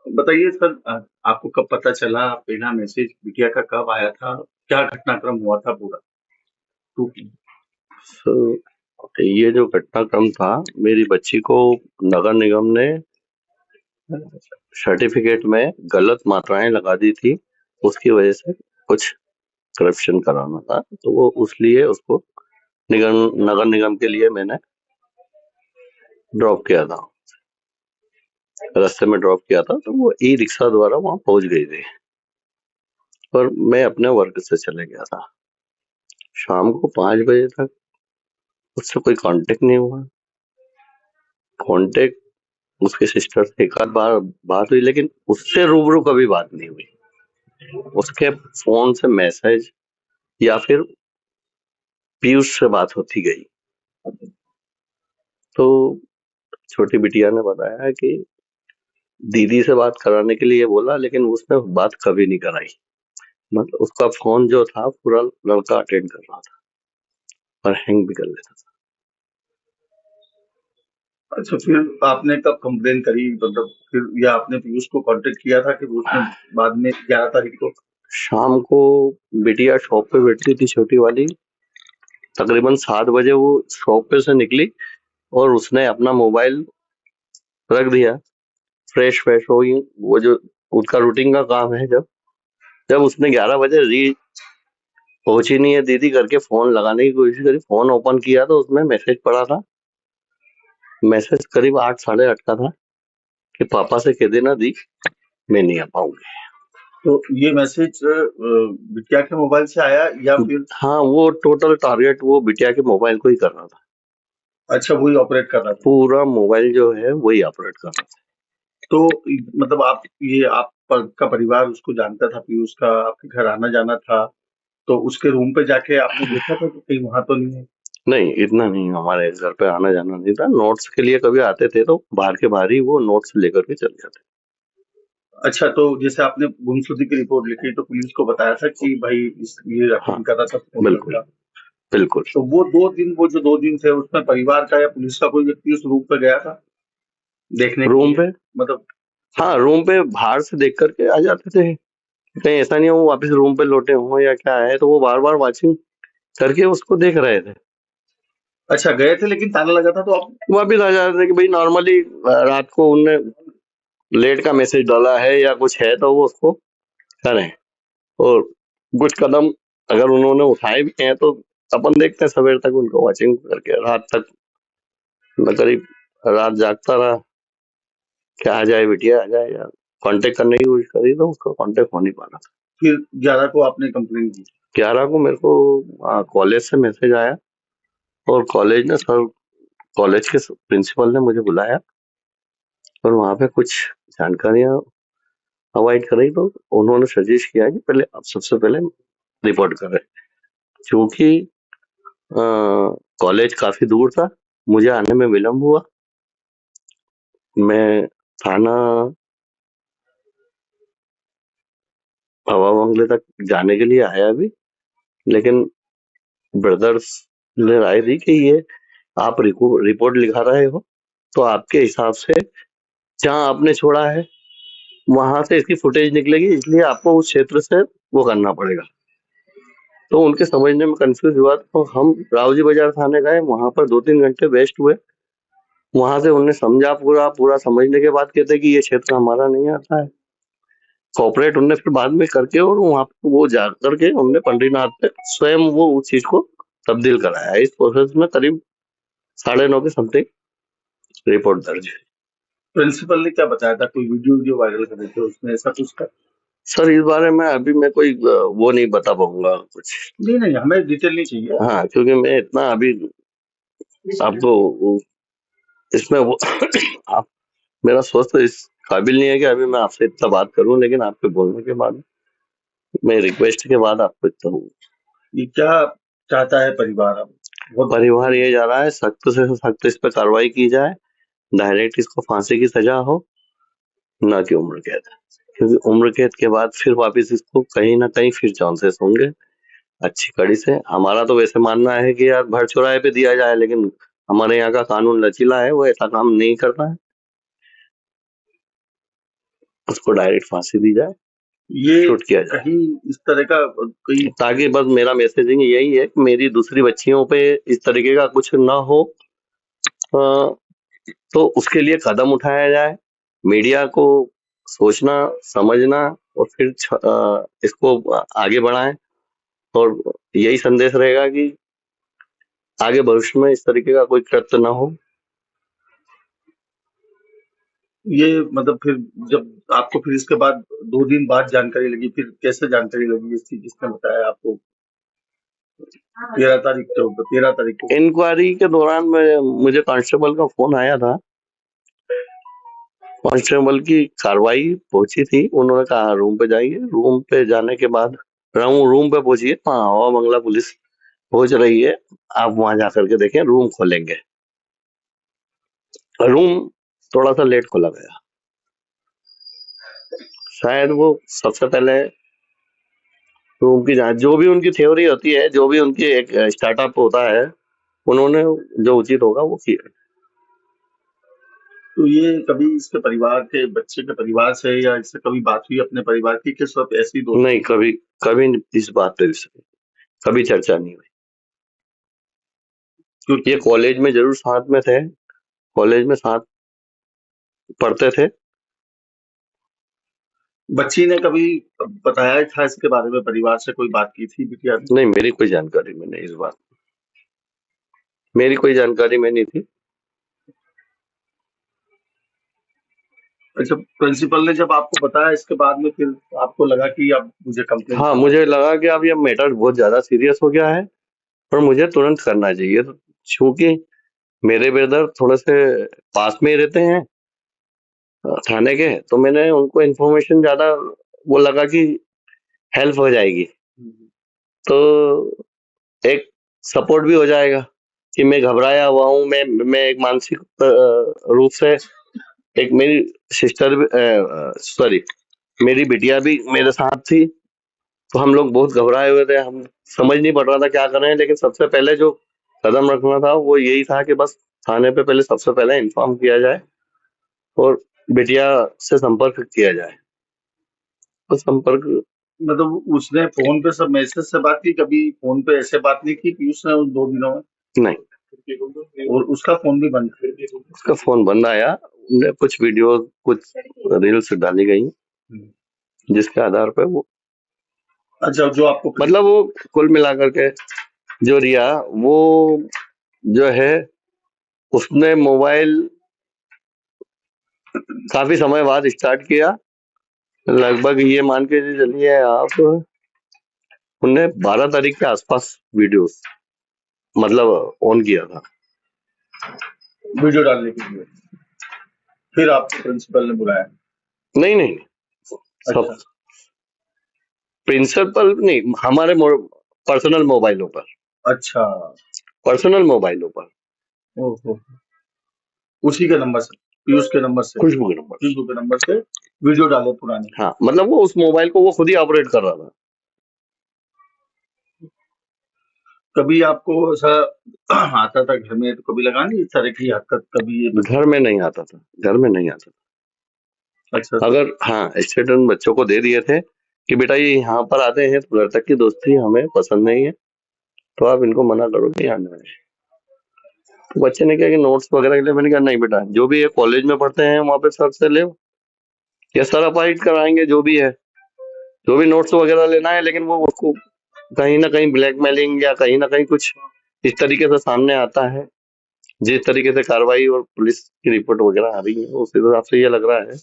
बताइए सर, आपको कब पता चला, बिना मैसेज बिटिया का कब आया था? क्या घटनाक्रम हुआ था पूरा? टू सर, ये जो घटनाक्रम था, मेरी बच्ची को नगर निगम ने सर्टिफिकेट में गलत मात्राएं लगा दी थी। उसकी वजह से कुछ करप्शन कराना था, तो वो उसलिए उसको नगर निगम के लिए मैंने ड्रॉप किया था। रास्ते में ड्रॉप किया था, तो वो ई रिक्शा द्वारा वहां पहुंच गई थी और मैं अपने वर्क से चले गया था। शाम को 5 बजे तक उससे कोई कांटेक्ट नहीं हुआ। कांटेक्ट उसके सिस्टर से एक आध बार बात हुई, लेकिन उससे रूबरू कभी बात नहीं हुई। उसके फोन से मैसेज या फिर पीयूष से बात होती गई। तो छोटी बिटिया ने बताया कि दीदी से बात कराने के लिए बोला, लेकिन उसने बात कभी नहीं कराई। मतलब उसका फोन जो था पूरा लड़का अटेंड कर रहा था और हैंग भी कर लेता था। अच्छा, फिर आपने कब कंप्लेन करी? मतलब फिर या आपने पीयूष को कांटेक्ट किया था कि उसने बाद में 11 तारीख को? शाम को बिटिया शॉप पे बैठती थी, छोटी वाली। तकरीबन 7 बजे वो शॉप पे से निकली और उसने अपना मोबाइल रख दिया। फ्रेश फ्रेश हो गई। वो जो उसका रूटीन का काम है, जब जब उसने 11 बजे पहुंची नहीं है दीदी करके फोन लगाने की कोशिश करी, फोन ओपन किया तो उसमें मैसेज पड़ा था। मैसेज करीब 8 साढ़े 8 का था कि पापा से कह देना दी, मैं नहीं आ पाऊंगी। तो ये मैसेज बिटिया के मोबाइल से आया या फिर? हाँ, वो टोटल टारगेट वो बिटिया के मोबाइल को ही कर रहा था। अच्छा, वही ऑपरेट कर रहा था। पूरा मोबाइल जो है वही ऑपरेट कर रहा था। तो मतलब आपका परिवार उसको जानता था, पीयूष का आपके घर आना जाना था, तो उसके रूम पे जाके आपने देखा था कि कहीं वहां तो नहीं है? नहीं, इतना नहीं, हमारे घर पे आना जाना नहीं था। नोट्स के लिए कभी आते थे तो बाहर के बाहर ही वो नोट्स लेकर के चले जाते। अच्छा, तो जैसे आपने गुमशुदगी की रिपोर्ट लिखी तो पुलिस को बताया था कि भाई ये हाँ, अटेंड कर रहा था फोन बिल्कुल लड़का? बिल्कुल। तो वो जो 2 दिन थे उसमें परिवार का या पुलिस का कोई व्यक्ति उस रूम पे गया था देखने के रूम लिए? पे, मतलब हाँ, रूम पे बाहर से देख करके आ जाते थे। कहीं ऐसा नहीं हो वो वापस रूम पे लौटे हों या क्या है, तो वो बार बार वॉचिंग करके उसको देख रहे थे। अच्छा, गए थे लेकिन ताला लगा था तो आप? वापिस आ जाते थे कि भाई नॉर्मली रात को उनने लेट का मैसेज डाला है या कुछ है तो वो उसको करें। और कुछ कदम अगर उन्होंने उठाए भी हैं तो अपन देखते हैं सवेर तक उनको वॉचिंग करके, रात तक। मैं करीब रात जागता रहा कि आ जाए बिटिया, आ जाए यार। कांटेक्ट करने की कोशिश करी तो उसका कांटेक्ट हो नहीं पा रहा था। फिर 11 को आपने कंप्लेन की? 11 को मेरे को कॉलेज से मैसेज आया और कॉलेज के प्रिंसिपल ने मुझे बुलाया और वहां पे कुछ जानकारियां अवॉइड करी। तो उन्होंने सजेस्ट किया कि पहले आप सबसे पहले रिपोर्ट करें। क्योंकि कॉलेज काफी दूर था, मुझे आने में विलम्ब हुआ। मैं थाना हवा बंगले तक जाने के लिए आया भी, लेकिन ब्रदर्स ने राय दी कि ये आप रिपोर्ट लिखा रहे हो तो आपके हिसाब से जहां आपने छोड़ा है वहां से इसकी फुटेज निकलेगी, इसलिए आपको उस क्षेत्र से वो करना पड़ेगा। तो उनके समझने में कंफ्यूज हुआ तो हम रावजी बाजार थाने गए। वहां पर 2-3 घंटे वेस्ट हुए। वहां से उन्हें समझा, पूरा पूरा समझने के बाद कहते कि ये क्षेत्र हमारा नहीं आता है। कॉपरेट उनने फिर बाद में करके और वहां पे वो जा करके उनने पंडरीनाथ पे स्वयं वो उस चीज को तब्दील कराया। इस प्रोसेस में करीब 9:30 के समथिंग रिपोर्ट दर्ज है। प्रिंसिपल ने क्या बताया था? कोई वीडियो वीडियो वायरल कर रहे थे उसमें, ऐसा कुछ था? सर, इस बारे में अभी मैं कोई वो नहीं बता पाऊंगा कुछ। नहीं नहीं, हमें डिटेल नहीं चाहिए। हाँ, क्योंकि मैं इतना अभी आपको इसमें वो आप, मेरा सोच तो इस काबिल नहीं है कि अभी मैं आपसे इतना बात करूं, लेकिन आपके बोलने के बाद, मैं रिक्वेस्ट के बाद आपको इतना ये क्या चाहता है परिवार अब? बहुत परिवार ये जा रहा है सख्त से सख्त इस पर कार्रवाई की जाए। डायरेक्ट इसको फांसी की सजा हो, ना कि उम्र कैद। क्योंकि उम्र कैद के बाद फिर वापस इसको कहीं ना कहीं फिर चांसेस होंगे अच्छी कड़ी से। हमारा तो वैसे मानना है कि यार भर चौराहे पे दिया जाए, लेकिन हमारे यहाँ का कानून लचीला है, वो ऐसा काम नहीं करता है। उसको डायरेक्ट फांसी दी जाए, ये शूट किया जाए। कहीं इस तरह का कोई ताकि बस मेरा मैसेजिंग यही है कि मेरी दूसरी बच्चियों पे इस तरीके का कुछ ना हो, तो उसके लिए कदम उठाया जाए। मीडिया को सोचना, समझना और फिर इसको आगे बढ़ाएं। और यही संदेश रहेगा कि आगे भविष्य में इस तरीके का कोई कृत्य ना हो। ये मतलब फिर जब आपको फिर इसके बाद 2 दिन बाद जानकारी लगी, फिर कैसे जानकारी लगी इसकी, किसने बताया आपको? 13 तारीख को इंक्वायरी के दौरान मुझे कांस्टेबल का फोन आया था। कांस्टेबल की कार्रवाई पहुंची थी, उन्होंने कहा रूम पे जाइए। रूम पे जाने के बाद रूम पे पहुंचिए, हाँ हवा बंगला पुलिस पहुंच रही है, आप वहां जाकर के देखें, रूम खोलेंगे। रूम थोड़ा सा लेट खोला गया, शायद वो सबसे पहले रूम की जांच, जो भी उनकी थ्योरी होती है, जो भी उनकी एक स्टार्टअप होता है, उन्होंने जो उचित होगा वो किया। तो ये कभी इसके परिवार के, बच्चे के परिवार से या इससे कभी बात हुई अपने परिवार की, कि सब ऐसी दोस्त? नहीं, कभी कभी इस बात पे कभी चर्चा नहीं हुई। क्योंकि ये कॉलेज में जरूर साथ में थे, कॉलेज में साथ पढ़ते थे। बच्ची ने कभी बताया था इसके बारे में, परिवार से कोई बात की थी बिटिया ने? नहीं, मेरी कोई जानकारी में नहीं, इस बात मेरी कोई जानकारी में नहीं थी। अच्छा, प्रिंसिपल ने जब आपको बताया इसके बाद में, फिर आपको लगा कि अब मुझे कंप्लेंट? हाँ, मुझे लगा कि अब ये मैटर बहुत ज्यादा सीरियस हो गया है और मुझे तुरंत करना चाहिए। तो क्योंकि मेरे ब्रदर थोड़े से पास में ही रहते हैं थाने के, तो मैंने उनको इन्फॉर्मेशन ज्यादा, वो लगा कि हेल्प हो जाएगी, तो एक सपोर्ट भी हो जाएगा कि मैं घबराया हुआ हूँ, मैं एक मानसिक रूप से, एक मेरी सिस्टर भी, सॉरी, मेरी बिटिया भी मेरे साथ थी, तो हम लोग बहुत घबराए हुए थे, हम समझ नहीं पड़ रहा था क्या कर रहे हैं। लेकिन सबसे पहले जो कदम रखना था वो यही था कि बस थाने पे पहले सबसे पहले इन्फॉर्म किया जाए और बिटिया से संपर्क किया जाए। तो संपर्क, मतलब उसने फोन पे सब मैसेज से बात की, कभी फोन पे ऐसे बात नहीं की पीयूष ने उन 2 दिनों में? नहीं, और उसका फोन भी बंद? उसका फोन बंद आया। उनने कुछ वीडियो, कुछ रील्स डाली गई जिसके आधार पे वो, अच्छा, जो आपको मतलब वो कुल मिलाकर के जो रिया, वो जो है, उसने मोबाइल काफी समय बाद स्टार्ट किया। लगभग ये मान के चलिए आप, उनने 12 तारीख के आसपास वीडियोस मतलब ऑन किया था, वीडियो डालने के लिए? फिर आपको प्रिंसिपल ने बुलाया? नहीं नहीं, सब अच्छा, प्रिंसिपल नहीं, हमारे पर्सनल मोबाइलों पर, अच्छा। पर्सनल मोबाइलों पर, ओहो, उसी के नंबर से, पीयूष के नंबर से, खुशबू के नंबर। खुशबू के नंबर से वीडियो डाले पुराने? हाँ, मतलब वो उस मोबाइल को वो खुद ही ऑपरेट कर रहा था। कभी आपको ऐसा आता था घर में, तो कभी लगा नहीं इस तरह की हरकत कभी ये घर में नहीं आता था, घर में नहीं आता था। अच्छा, अगर हाँ, स्टेटमेंट बच्चों को दे दिए थे कि बेटा ये यहाँ पर आते हैं तो घर तक की दोस्ती हमें पसंद नहीं है, तो आप इनको मना करो कि आना है। तो बच्चे ने कहा कि नोट्स वगैरह के लिए, मैंने कहा नहीं बेटा, जो भी है कॉलेज में पढ़ते हैं वहाँ पे सर से ले, या सर अपाइट कराएंगे, जो भी है, जो भी नोट्स वगैरह लेना है। लेकिन वो उसको कहीं ना कहीं ब्लैकमेलिंग या कहीं ना कहीं कुछ इस तरीके से सामने आता है, जिस तरीके से कार्रवाई और पुलिस की रिपोर्ट वगैरह आ रही है, उस हिसाब से ये लग रहा है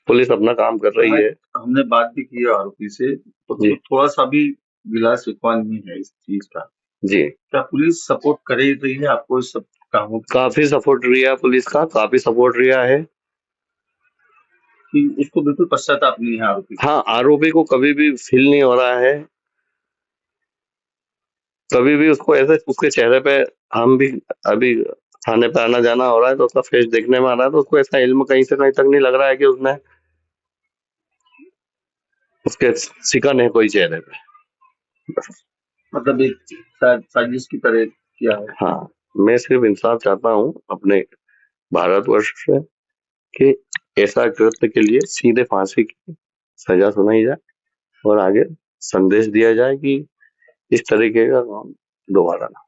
पुलिस अपना काम कर रही है। हमने बात भी की है आरोपी से, तो थोड़ा सा भी गिला शिकवा नहीं है इस चीज का जी। क्या पुलिस सपोर्ट कर रही है आपको इस सब कामों? काफी सपोर्ट रिया पुलिस का, काफी सपोर्ट रिया है कि उसको बिल्कुल पश्चाताप नहीं है आरोपी? हाँ, आरोपी को कभी भी फील नहीं हो रहा है, कभी भी उसको ऐसे, उसके चेहरे पे, हम भी अभी थाने पे आना जाना हो रहा है तो उसका फेस देखने में आ रहा है, तो उसको ऐसा इल्म कहीं से कहीं तक नहीं लग रहा है कि उसने, उसके शिकन है कोई चेहरे पे। मतलब एक साजिश की तरह किया है? हाँ, मैं सिर्फ इंसाफ चाहता हूँ अपने भारतवर्ष से कि ऐसा कृत्य के लिए सीधे फांसी की सजा सुनाई जाए और आगे संदेश दिया जाए कि इस तरीके का काम दोबारा ना